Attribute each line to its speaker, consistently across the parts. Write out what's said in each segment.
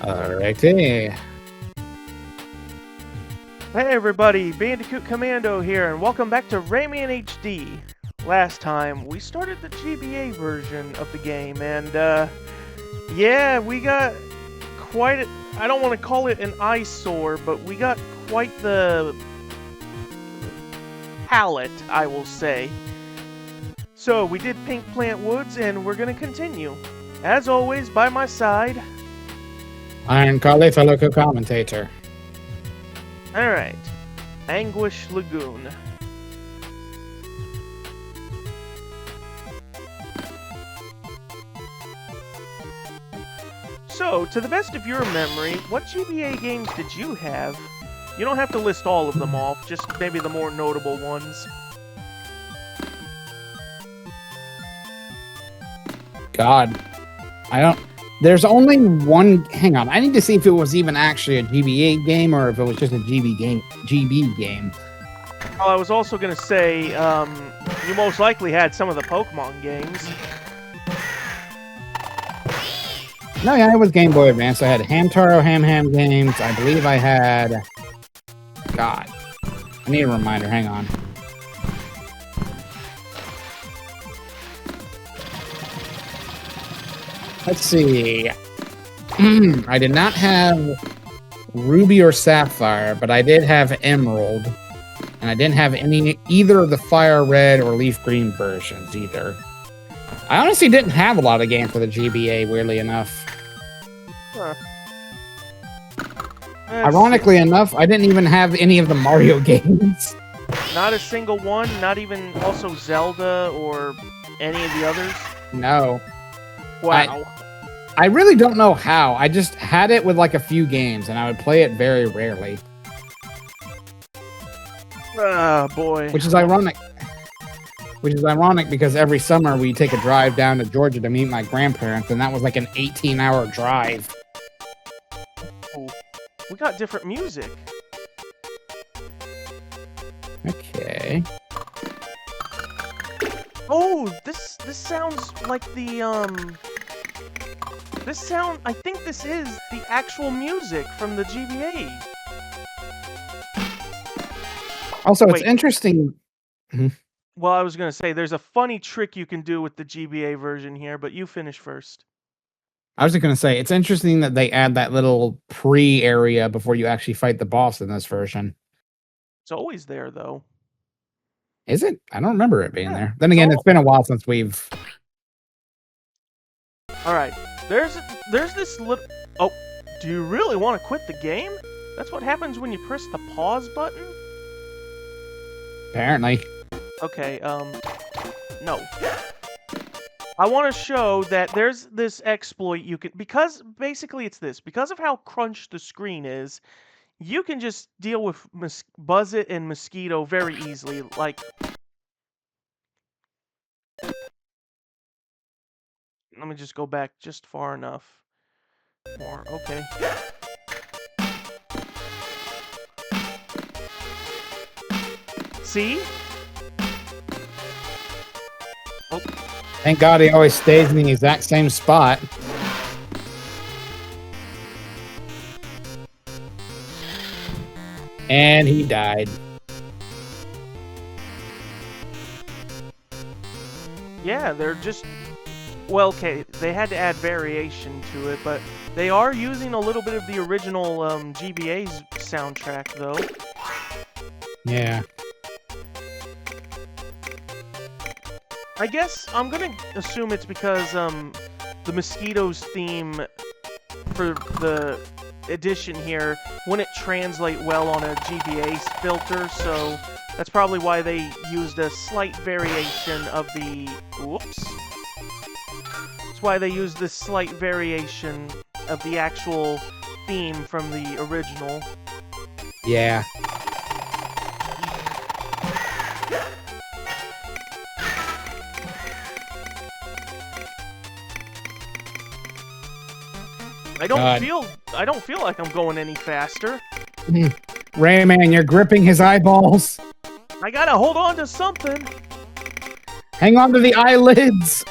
Speaker 1: Alrighty.
Speaker 2: Hey everybody, Bandicoot Commando here, and welcome back to Rayman HD. Last time, we started the GBA version of the game, and yeah, we got quite I don't want to call it an eyesore, but we got quite the palette, I will say. So, we did Pink Plant Woods, and we're gonna continue. As always, by my side,
Speaker 1: Iron Collie, fellow co-commentator.
Speaker 2: alright, Anguish Lagoon. So, to the best of your memory, what GBA games did you have? You don't have to list all of them off, just maybe the more notable ones.
Speaker 1: God. I don't... There's only one... Hang on. I need to see if it was even actually a GBA game or if it was just a GB game.
Speaker 2: Well, I was also going to say, you most likely had some of the Pokemon games.
Speaker 1: No, yeah, it was Game Boy Advance. I had Hamtaro Ham games. I believe I had... God. I need a reminder. Hang on. Let's see. I did not have Ruby or Sapphire, but I did have Emerald. And I didn't have either of the Fire Red or Leaf Green versions either. I honestly didn't have a lot of games for the GBA, weirdly enough.
Speaker 2: Huh.
Speaker 1: Ironically enough, I didn't even have any of the Mario games.
Speaker 2: Not a single one? Not even also Zelda or any of the others?
Speaker 1: No.
Speaker 2: Wow.
Speaker 1: I really don't know how. I just had it with like a few games, and I would play it very rarely.
Speaker 2: Ah, boy.
Speaker 1: Which is ironic. Which is ironic because every summer we take a drive down to Georgia to meet my grandparents, and that was like an 18-hour drive.
Speaker 2: Oh, we got different music.
Speaker 1: Okay.
Speaker 2: Oh, this sounds like the I think this is the actual music from the GBA.
Speaker 1: Also,
Speaker 2: Wait.
Speaker 1: it's interesting.
Speaker 2: Well, I was gonna say there's a funny trick you can do with the GBA version here, but you finish first.
Speaker 1: I was just going to say, it's interesting that they add that little pre-area before you actually fight the boss in this version.
Speaker 2: It's always there, though.
Speaker 1: Is it? I don't remember it being
Speaker 2: Yeah,
Speaker 1: there. Then again, it's been a while since we've...
Speaker 2: Alright, there's this little... Oh, do you really want to quit the game? That's what happens when you press the pause button?
Speaker 1: Apparently.
Speaker 2: Okay, no. I want to show that there's this exploit you can... Because, basically it's this. Because of how crunched the screen is, you can just deal with Buzzit and Mosquito very easily. Like... Let me just go back just far enough. More, okay. See? Oh.
Speaker 1: Thank God he always stays in the exact same spot. And he died.
Speaker 2: Yeah, they're just... Well, okay, they had to add variation to it, but they are using a little bit of the original GBA's soundtrack, though.
Speaker 1: Yeah.
Speaker 2: I guess I'm gonna assume it's because the Mosquito's theme for the edition here wouldn't translate well on a GBA filter, so that's probably why they used a slight variation of the... Whoops. That's why they used this slight variation of the actual theme from the original.
Speaker 1: Yeah.
Speaker 2: I don't feel like I'm going any faster.
Speaker 1: Rayman, you're gripping his eyeballs.
Speaker 2: I gotta hold on to something.
Speaker 1: Hang on to the eyelids.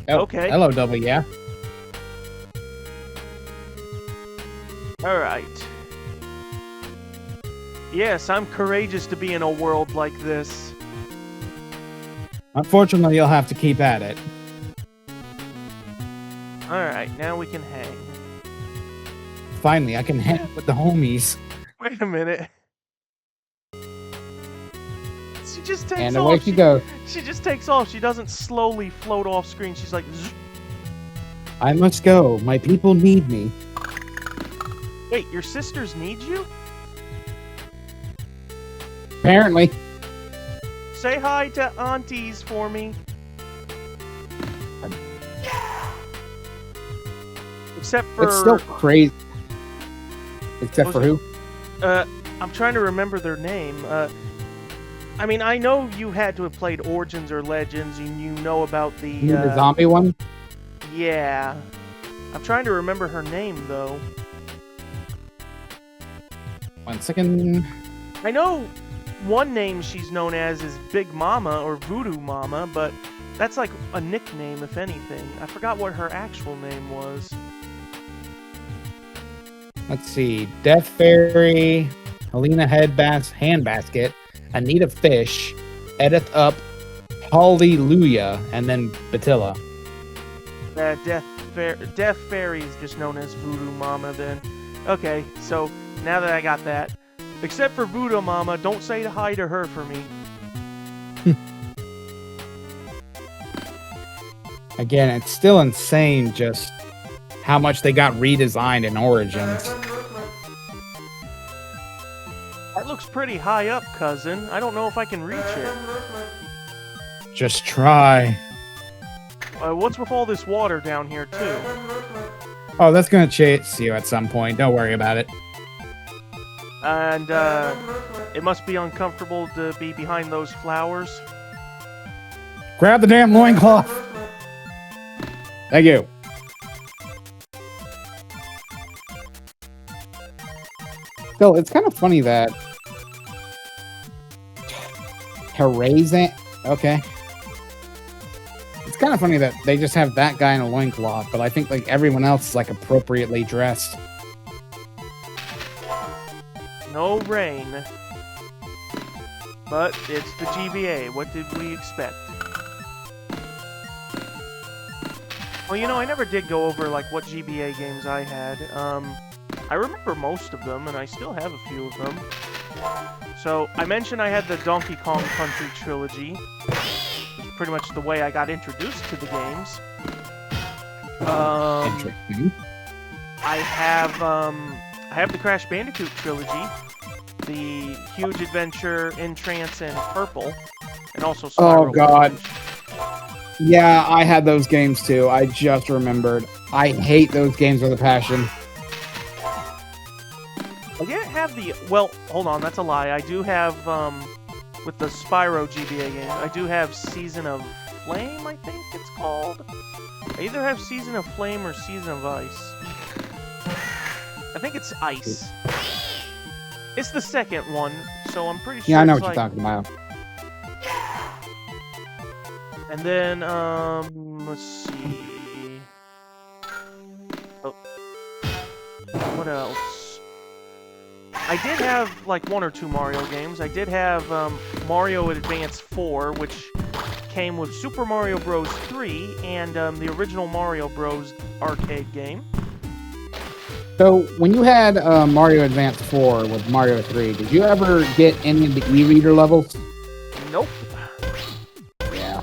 Speaker 1: Oh,
Speaker 2: Okay.
Speaker 1: Hello, Double, yeah.
Speaker 2: Alright. Yes, I'm courageous to be in a world like this.
Speaker 1: Unfortunately, you'll have to keep at it.
Speaker 2: Alright, now we can hang.
Speaker 1: Finally, I can hang with the homies.
Speaker 2: Wait a minute. She just takes
Speaker 1: And
Speaker 2: off.
Speaker 1: away she goes.
Speaker 2: She just takes off. She doesn't slowly float off screen. She's like, zzz.
Speaker 1: I must go. My people need me.
Speaker 2: Wait, your sisters need you?
Speaker 1: Apparently.
Speaker 2: Say hi to aunties for me. Except for...
Speaker 1: It's still crazy. Except for who?
Speaker 2: I'm trying to remember their name. I mean, I know you had to have played Origins or Legends, and you know about the...
Speaker 1: The zombie one?
Speaker 2: Yeah. I'm trying to remember her name, though.
Speaker 1: 1 second.
Speaker 2: I know one name she's known as is Big Mama or Voodoo Mama, but that's like a nickname, if anything. I forgot what her actual name was.
Speaker 1: Let's see. Death Fairy, Helena Handbasket, Anita Fish, Edith Up, Hallelujah, and then Batilla.
Speaker 2: Death Fairy is just known as Voodoo Mama then. Okay, so now that I got that, except for Voodoo Mama, don't say hi to her for me.
Speaker 1: Again, it's still insane just how much they got redesigned in Origins.
Speaker 2: That looks pretty high up, cousin. I don't know if I can reach it.
Speaker 1: Just try.
Speaker 2: What's with all this water down here, too?
Speaker 1: Oh, that's gonna chase you at some point. Don't worry about it.
Speaker 2: And, it must be uncomfortable to be behind those flowers.
Speaker 1: Grab the damn loincloth. Thank you. Still, it's kind of funny that Rayman. Okay. It's kind of funny that they just have that guy in a loincloth, but I think like everyone else is like appropriately dressed.
Speaker 2: No rain. But it's the GBA. What did we expect? Well, you know, I never did go over like what GBA games I had. I remember most of them, and I still have a few of them. So, I mentioned I had the Donkey Kong Country trilogy, which is pretty much the way I got introduced to the games.
Speaker 1: Interesting.
Speaker 2: I have the Crash Bandicoot trilogy, the Huge Adventure, Entrance, and Purple, and also Spiral.
Speaker 1: Oh God. Yeah, I had those games too. I just remembered. I hate those games with a passion.
Speaker 2: I didn't have the... Well, hold on, that's a lie. I do have, with the Spyro GBA game, I do have Season of Flame, I think it's called. I either have Season of Flame or Season of Ice. I think it's Ice. It's the second one, so I'm pretty sure.
Speaker 1: Yeah, I know
Speaker 2: it's
Speaker 1: what you're talking about.
Speaker 2: And then, let's see. Oh. What else? I did have, like, 1 or 2 Mario games. I did have, Mario Advance 4, which came with Super Mario Bros. 3 and, the original Mario Bros. Arcade game.
Speaker 1: So, when you had Mario Advance 4 with Mario 3, did you ever get any of the e-reader levels?
Speaker 2: Nope.
Speaker 1: Yeah.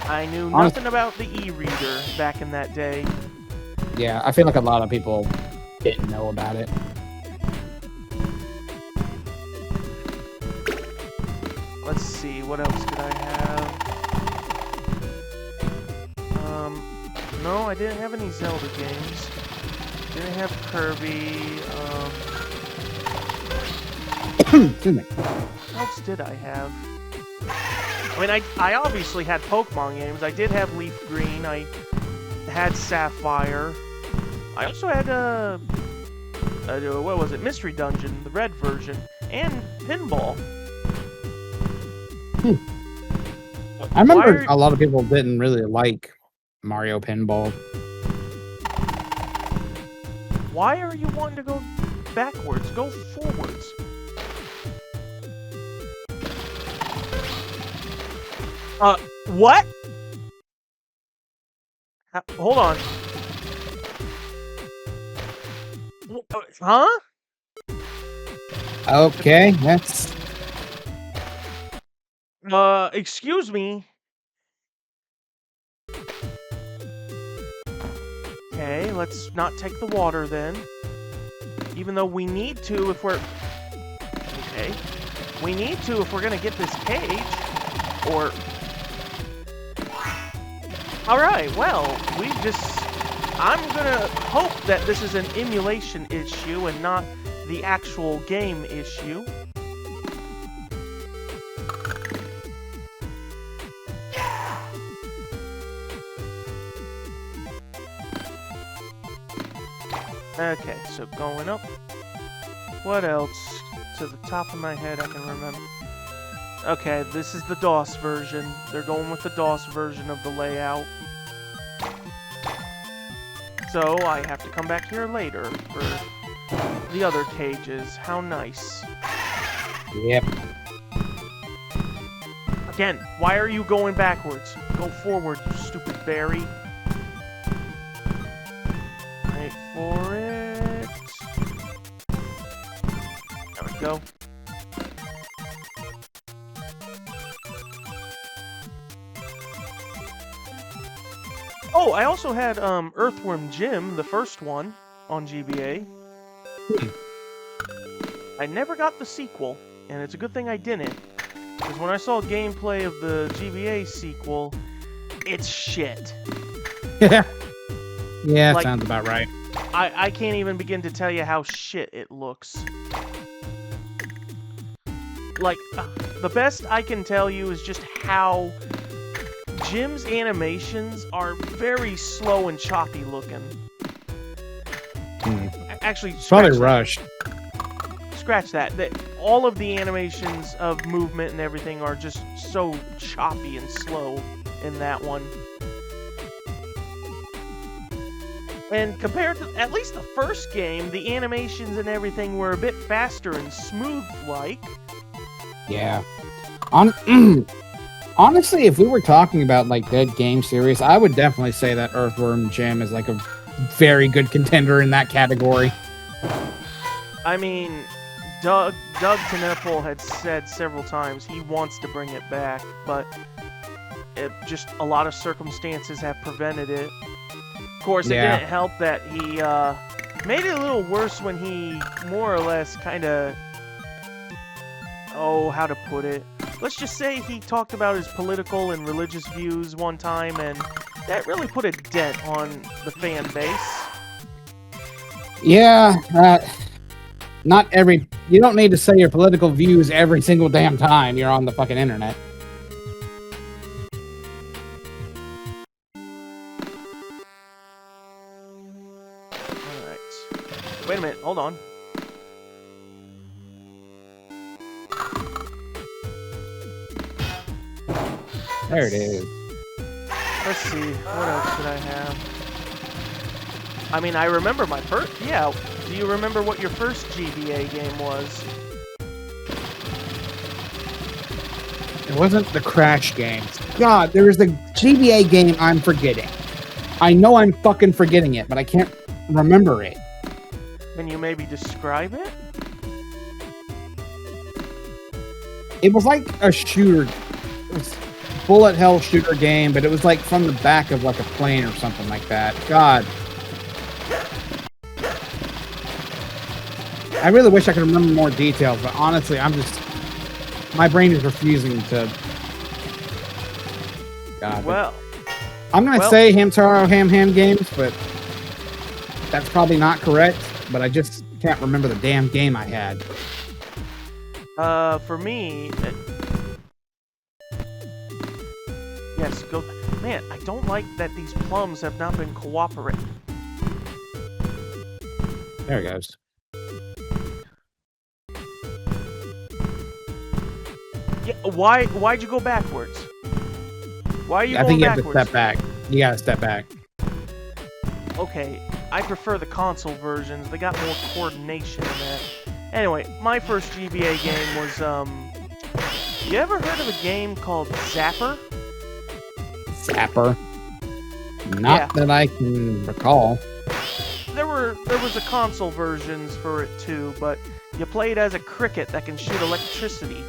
Speaker 2: I knew nothing about the e-reader back in that day.
Speaker 1: Yeah, I feel like a lot of people didn't know about it.
Speaker 2: Let's see, what else did I have? No, I didn't have any Zelda games. Didn't have Kirby,
Speaker 1: Excuse me.
Speaker 2: What else did I have? I mean, I obviously had Pokemon games. I did have Leaf Green. I had Sapphire. I also had, what was it? Mystery Dungeon, the red version. And Pinball.
Speaker 1: I remember a lot of people didn't really like Mario Pinball.
Speaker 2: Why are you wanting to go backwards? Go forwards. What? Hold on. Huh?
Speaker 1: Okay, that's...
Speaker 2: Excuse me. Okay, let's not take the water then. Even though we need to if we're... Okay. We need to if we're gonna get this cage. Or... Alright, well, we just... I'm gonna hope that this is an emulation issue and not the actual game issue. Okay, so going up. What else? To the top of my head I can remember. Okay, this is the DOS version. They're going with the DOS version of the layout. So I have to come back here later for the other cages. How nice.
Speaker 1: Yep.
Speaker 2: Again, why are you going backwards? Go forward, you stupid berry. Wait for it. There we go. Oh, I also had Earthworm Jim, the first one, on GBA. I never got the sequel, and it's a good thing I didn't. Because when I saw gameplay of the GBA sequel, it's shit.
Speaker 1: Yeah,
Speaker 2: Like,
Speaker 1: sounds about right.
Speaker 2: I can't even begin to tell you how shit it looks. Like, the best I can tell you is just how Jim's animations are very slow and choppy looking. Actually,
Speaker 1: Probably rushed.
Speaker 2: Scratch that. All of the animations of movement and everything are just so choppy and slow in that one. And compared to at least the first game, the animations and everything were a bit faster and smooth-like.
Speaker 1: Yeah. Honestly, if we were talking about like dead game series, I would definitely say that Earthworm Jim is like a very good contender in that category.
Speaker 2: I mean, Doug Tenepel had said several times he wants to bring it back, but just a lot of circumstances have prevented it. Of course, it didn't help that he made it a little worse when he more or less kind of... Oh, how to put it? Let's just say he talked about his political and religious views one time, and that really put a dent on the fan base.
Speaker 1: Yeah, not every... You don't need to say your political views every single damn time you're on the fucking internet.
Speaker 2: Alright. Wait a minute, hold on.
Speaker 1: There it is.
Speaker 2: Let's see, what else did I have? I mean, I remember my first... Yeah, do you remember what your first GBA game was?
Speaker 1: It wasn't the Crash games. God, there was the GBA game I'm forgetting. I know I'm fucking forgetting it, but I can't remember it.
Speaker 2: Can you maybe describe it?
Speaker 1: It was like a shooter. It was bullet hell shooter game, but it was like from the back of like a plane or something like that. God. I really wish I could remember more details, but honestly, my brain is refusing to. God.
Speaker 2: Well.
Speaker 1: I'm going to say Hamtaro Ham Games, but that's probably not correct, but I just can't remember the damn game I had.
Speaker 2: For me... Yes, go... Man, I don't like that these plums have not been cooperating.
Speaker 1: There it goes.
Speaker 2: Yeah, why'd you go backwards? Why are you going backwards?
Speaker 1: I think you have to step back. You gotta step back.
Speaker 2: Okay, I prefer the console versions. They got more coordination in that. Anyway, my first GBA game was, you ever heard of a game called Zapper?
Speaker 1: Zapper. Not that I can recall.
Speaker 2: There was a console versions for it too, but you played as a cricket that can shoot electricity.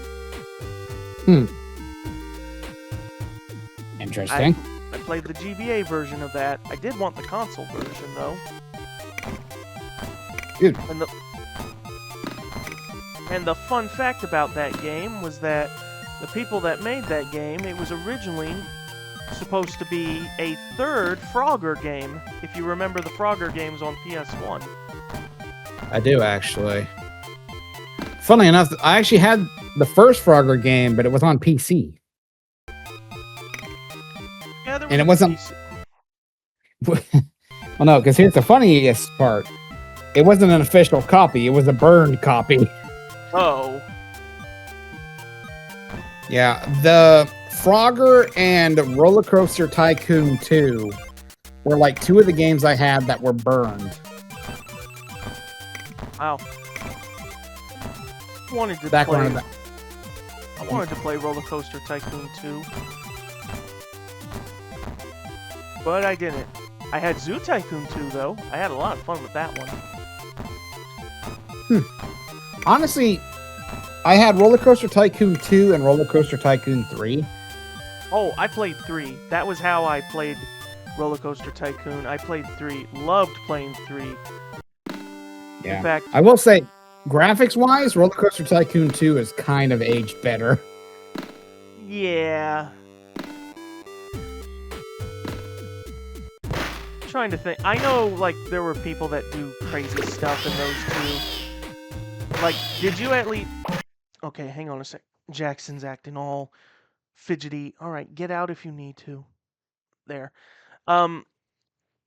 Speaker 1: Interesting.
Speaker 2: I played the GBA version of that. I did want the console version though.
Speaker 1: Dude.
Speaker 2: And the fun fact about that game was that the people that made that game, it was originally supposed to be a third Frogger game, if you remember the Frogger games on PS1.
Speaker 1: I do, actually. Funnily enough, I actually had the first Frogger game, but it was on PC.
Speaker 2: Yeah, there was
Speaker 1: and it wasn't... well, no, because here's the funniest part. It wasn't an official copy. It was a burned copy.
Speaker 2: Oh.
Speaker 1: Yeah, the Frogger and Roller Coaster Tycoon 2 were like two of the games I had that were burned.
Speaker 2: Wow. I wanted to play Roller Coaster Tycoon 2. But I didn't. I had Zoo Tycoon 2 though. I had a lot of fun with that one.
Speaker 1: Honestly, I had Roller Coaster Tycoon 2 and Roller Coaster Tycoon 3.
Speaker 2: Oh, I played 3. That was how I played Roller Coaster Tycoon. I played 3. Loved playing 3.
Speaker 1: Yeah.
Speaker 2: In fact,
Speaker 1: I will say, graphics-wise, Roller Coaster Tycoon 2 is kind of aged better.
Speaker 2: Yeah. I'm trying to think. I know, like, there were people that do crazy stuff in those two. Like, did you at least... Okay, hang on a sec. Jackson's acting all fidgety. All right, get out if you need to. There. In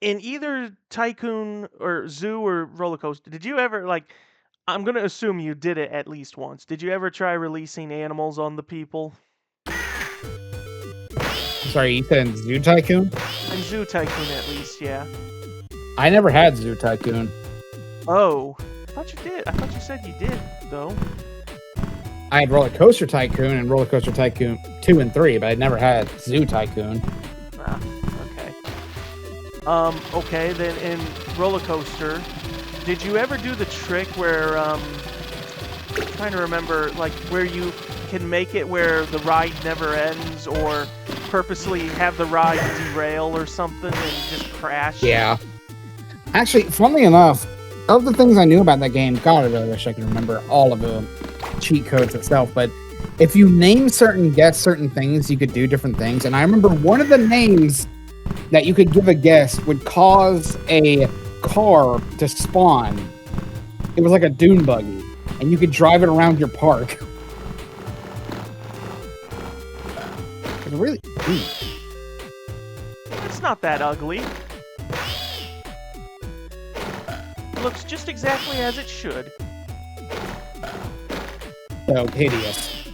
Speaker 2: either Tycoon or Zoo or Roller Coaster, did you ever, like... I'm going to assume you did it at least once. Did you ever try releasing animals on the people?
Speaker 1: Sorry, you said Zoo Tycoon?
Speaker 2: In Zoo Tycoon, at least, yeah.
Speaker 1: I never had Zoo Tycoon.
Speaker 2: Oh. I thought you did. I thought you said you did, though.
Speaker 1: I had Roller Coaster Tycoon and Roller Coaster Tycoon 2 and 3, but I never had Zoo Tycoon.
Speaker 2: Ah, okay. Okay, then in Roller Coaster, did you ever do the trick where, I'm trying to remember, like, where you can make it where the ride never ends, or purposely have the ride derail or something and just crash?
Speaker 1: Yeah. Actually, funnily enough, of the things I knew about that game, God, I really wish I could remember all of the cheat codes itself, but if you name certain guests certain things, you could do different things. And I remember one of the names that you could give a guest would cause a car to spawn. It was like a dune buggy, and you could drive it around your park. It was really neat.
Speaker 2: It's not that ugly. It looks just exactly as it should.
Speaker 1: So hideous.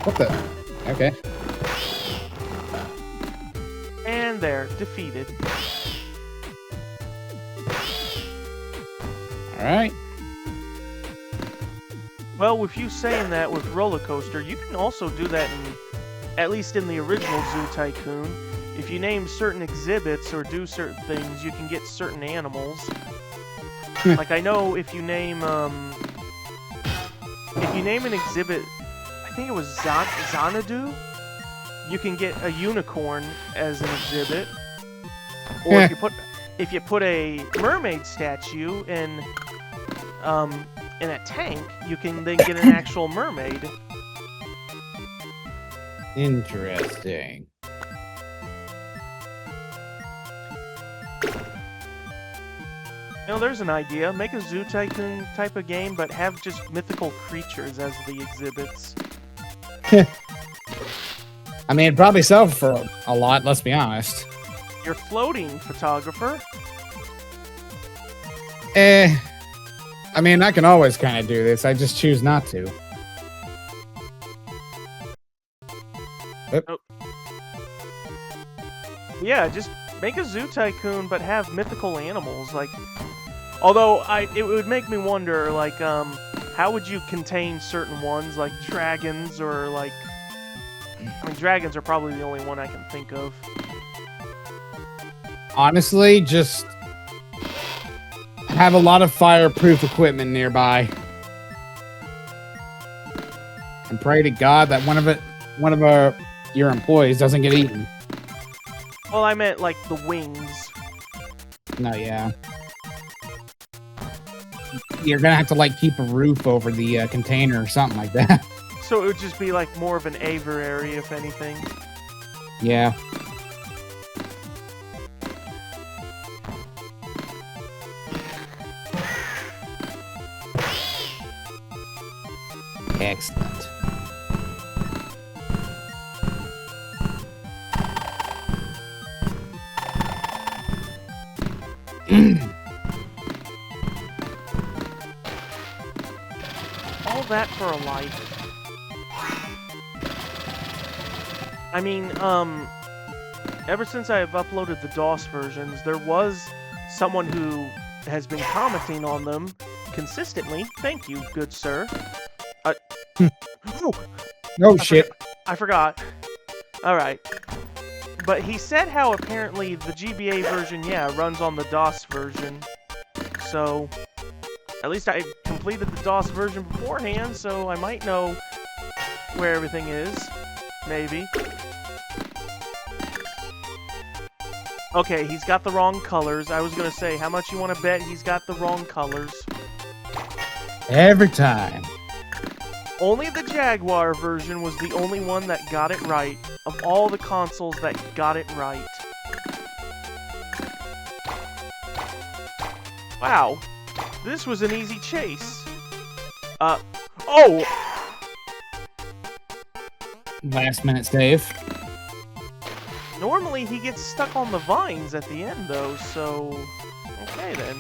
Speaker 1: What the? Okay.
Speaker 2: And there, defeated.
Speaker 1: Alright.
Speaker 2: Well, with you saying that with Roller Coaster, you can also do that in, at least in the original Zoo Tycoon. If you name certain exhibits or do certain things, you can get certain animals. Like, I know if you name an exhibit, I think it was Xanadu, you can get a unicorn as an exhibit. Or if you put a mermaid statue in a tank, you can then get an actual mermaid.
Speaker 1: Interesting.
Speaker 2: You know, there's an idea. Make a Zoo Tycoon type of game, but have just mythical creatures as the exhibits.
Speaker 1: I mean, it'd probably sell for a lot, let's be honest.
Speaker 2: You're floating, photographer.
Speaker 1: I mean, I can always kind of do this. I just choose not to. Oop.
Speaker 2: Oh. Yeah, just make a zoo tycoon, but have mythical animals. Like, although it would make me wonder, like, how would you contain certain ones, like dragons, or like, I mean, dragons are probably the only one I can think of.
Speaker 1: Honestly, just have a lot of fireproof equipment nearby. And pray to God that one of your employees doesn't get eaten.
Speaker 2: Well, I meant like the wings.
Speaker 1: No, yeah. You're gonna have to like keep a roof over the container or something like that.
Speaker 2: So it would just be like more of an aviary, if anything.
Speaker 1: Yeah. Excellent.
Speaker 2: All that for a life. I mean, ever since I have uploaded the DOS versions, there was someone who has been commenting on them consistently. Thank you, good sir.
Speaker 1: Oh, shit.
Speaker 2: I forgot. Alright. But he said how apparently the GBA version, yeah, runs on the DOS version. So, at least I completed the DOS version beforehand, so I might know where everything is. Maybe. Okay, he's got the wrong colors. I was gonna say, how much you want to bet he's got the wrong colors?
Speaker 1: Every time.
Speaker 2: Only the Jaguar version was the only one that got it right, of all the consoles that got it right. Wow, this was an easy chase. Oh!
Speaker 1: Last minute save.
Speaker 2: Normally he gets stuck on the vines at the end though, so... Okay then.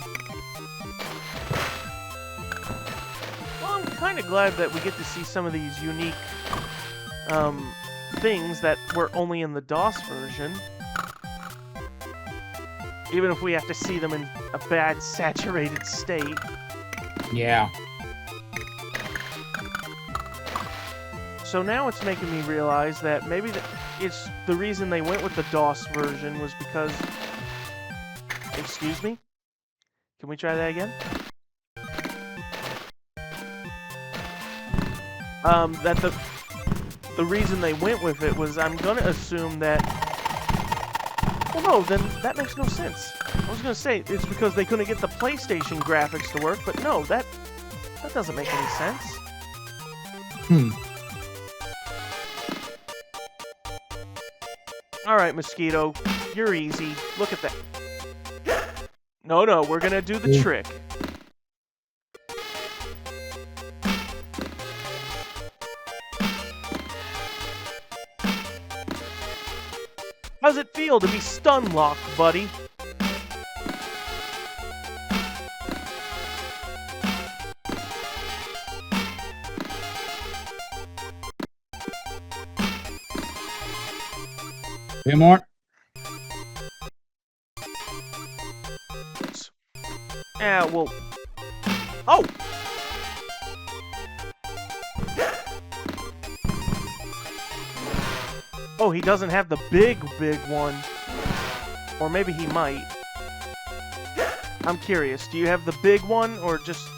Speaker 2: Well, I'm kind of glad that we get to see some of these unique things that were only in the DOS version. Even if we have to see them in a bad, saturated state.
Speaker 1: Yeah.
Speaker 2: So now it's making me realize that maybe it's the reason they went with the DOS version was because... Excuse me? Can we try that again? That the reason they went with it was, I'm gonna assume that... Well, no, then that makes no sense. I was gonna say, it's because they couldn't get the PlayStation graphics to work, but no, that doesn't make any sense. Alright, Mosquito, you're easy. Look at that. No, we're gonna do the trick. How's it feel to be stun locked, buddy?
Speaker 1: Two more.
Speaker 2: Yeah, well... Oh! Oh, he doesn't have the big one. Or maybe he might. I'm curious, do you have the big one, or just...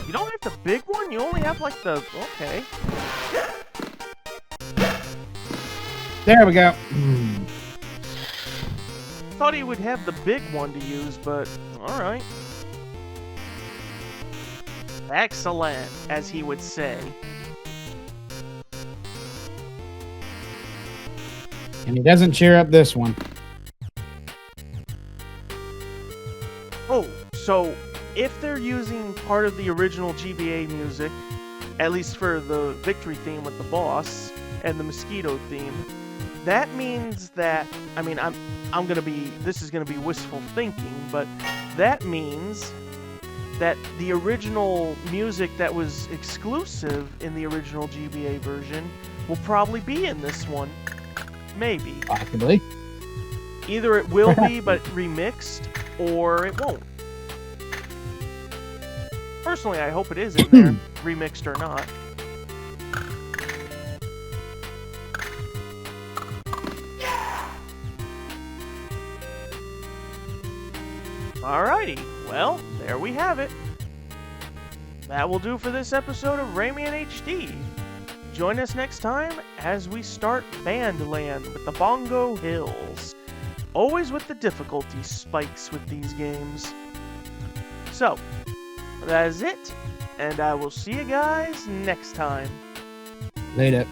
Speaker 2: You don't have the big one? You only have, like, the... Okay.
Speaker 1: There we go.
Speaker 2: Thought he would have the big one to use, but... Alright. Excellent, as he would say.
Speaker 1: And he doesn't cheer up this one.
Speaker 2: Oh, so if they're using part of the original GBA music, at least for the victory theme with the boss and the mosquito theme, that means that, I mean, this is gonna be wistful thinking, but that means that the original music that was exclusive in the original GBA version will probably be in this one. Maybe.
Speaker 1: Possibly.
Speaker 2: Either it will be, but remixed, or it won't. Personally, I hope it is in there, remixed or not. Alrighty, well, there we have it. That will do for this episode of Rayman HD. Join us next time as we start Bandland with the Bongo Hills. Always with the difficulty spikes with these games. So, that is it, and I will see you guys next time.
Speaker 1: Later.